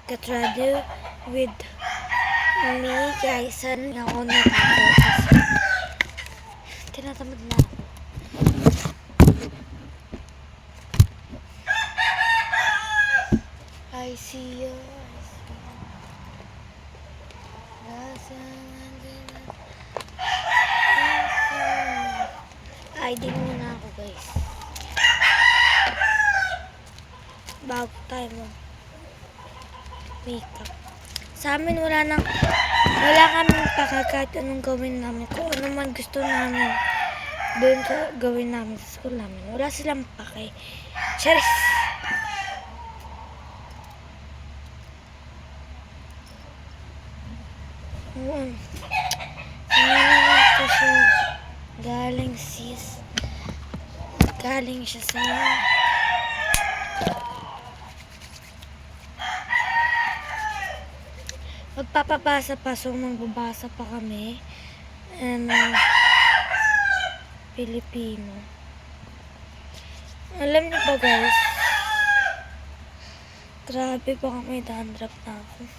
get ready with me guys. Saan nga ako nandito kasi tinatamad na ako. I see you. Ay, di muna ako guys. Bago tayo makeup. Sa amin wala kaming pakagkat anong gawin namin. Kung ano man gusto namin doon sa gawin namin sa school namin. Wala silang pake. Cheers! Sinalaman ko siya galing sis. Galing siya sa magpapabasa pa, so magbabasa pa kami and Filipino. Alam niyo ba guys, grabe pa kami, dandruff na ako.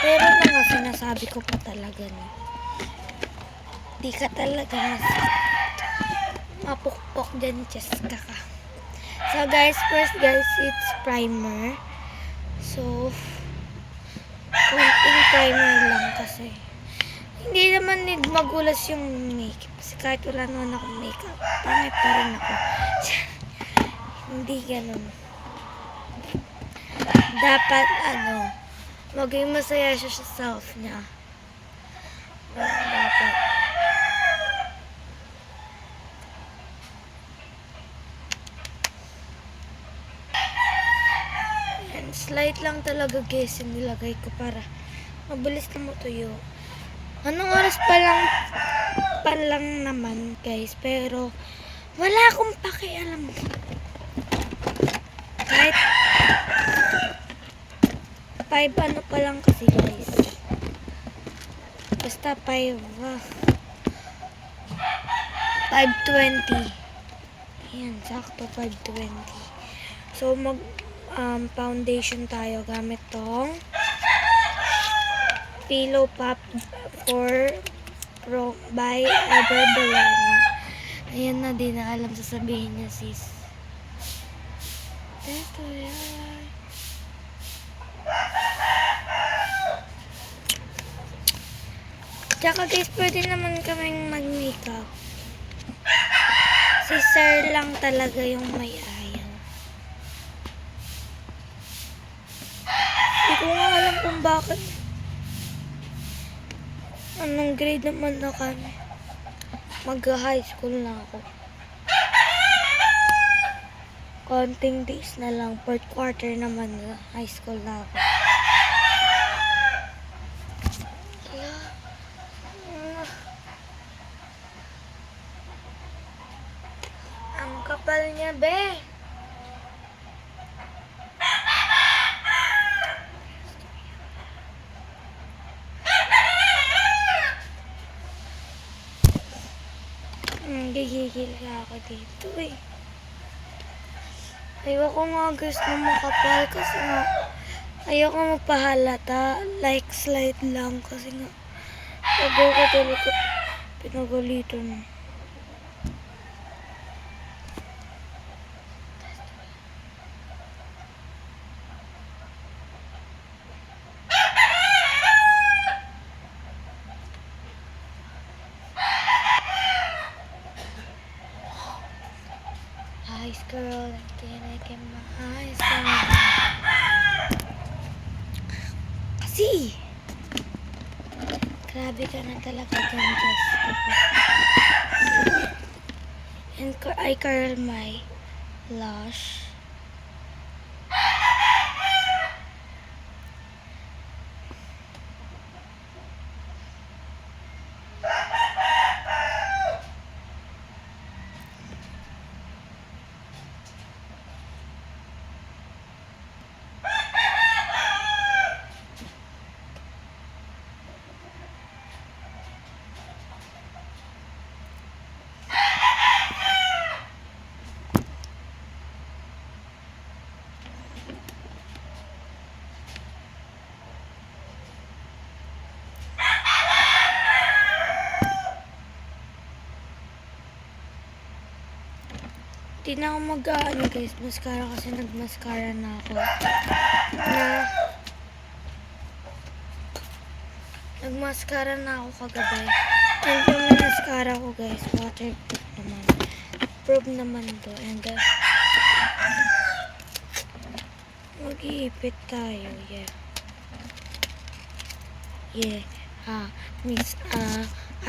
Pero nga sinasabi ko pa talaga na di ka talaga mapukpok dyan, Cheska ka. So guys, first guys, it's primer. So konting primer lang kasi hindi naman need magulas yung makeup kasi kahit wala naman akong makeup, pangit pa rin ako. Hindi ganun. Dapat maging masaya siya sa self niya. Dapat slight lang talaga guys yung nilagay ko para mabilis na matuyo. Anong oras pa lang naman guys, pero wala akong pakialam. Kahit 5 pa lang kasi guys. Basta 5:20. Ayan, sakto 5:20. So foundation tayo gamit tong Pillow Pop by Everbelena. Ayan na, di na alam sasabihin niya sis. Ito yan. Tsaka guys, pwede naman kaming mag-makeup. Si sir lang talaga yung may ayaw. Hindi ko nga alam kung bakit. Anong grade naman na kami? Mag-high school na ako. Konting days na lang. 4th quarter naman na high school na ako. Ang kapal niya, be. Gigigil ka ako dito eh. Ayoko nga guys na makapal kasi nga ayoko mapahalata. Like slide lang kasi nga ayoko talaga pinagalitan. Eyes girl, can I get my eyes on? Kasi grabe ka na talaga dyan, Jessica. And I curl my lash. Di na ako mag-ano guys, mascara kasi nag-mascara na ako. Nag-mascara na ako kagabi. And yung mascara ko guys, waterproof naman. Proof naman to. And mag-iipit tayo, yeah. Yeah. Miss,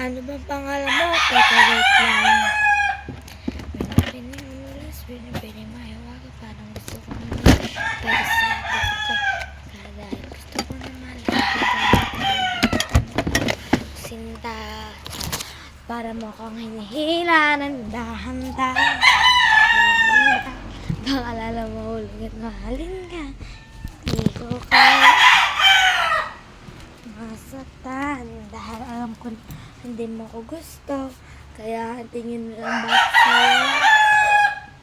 ano ba pangalan mo? Teka, wait lang. Pwede mahiwaga. Parang gusto ko naman. Pero sabi ko kay gusto ko naman. Sinta. Para mo akong hinihila ng dahan-dahan. Baka alala mo hulog at mahalin ka. Di ko kaya masaktan dahil alam ko hindi mo ko gusto, kaya tingin lang ba sa'yo,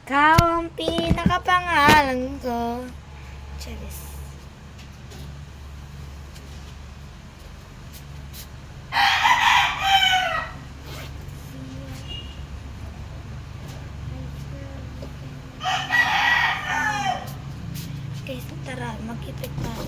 ikaw ang pinakapangalan ko. Charis. Guys, tara, mag-ipit tayo.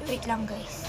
Wait lang guys.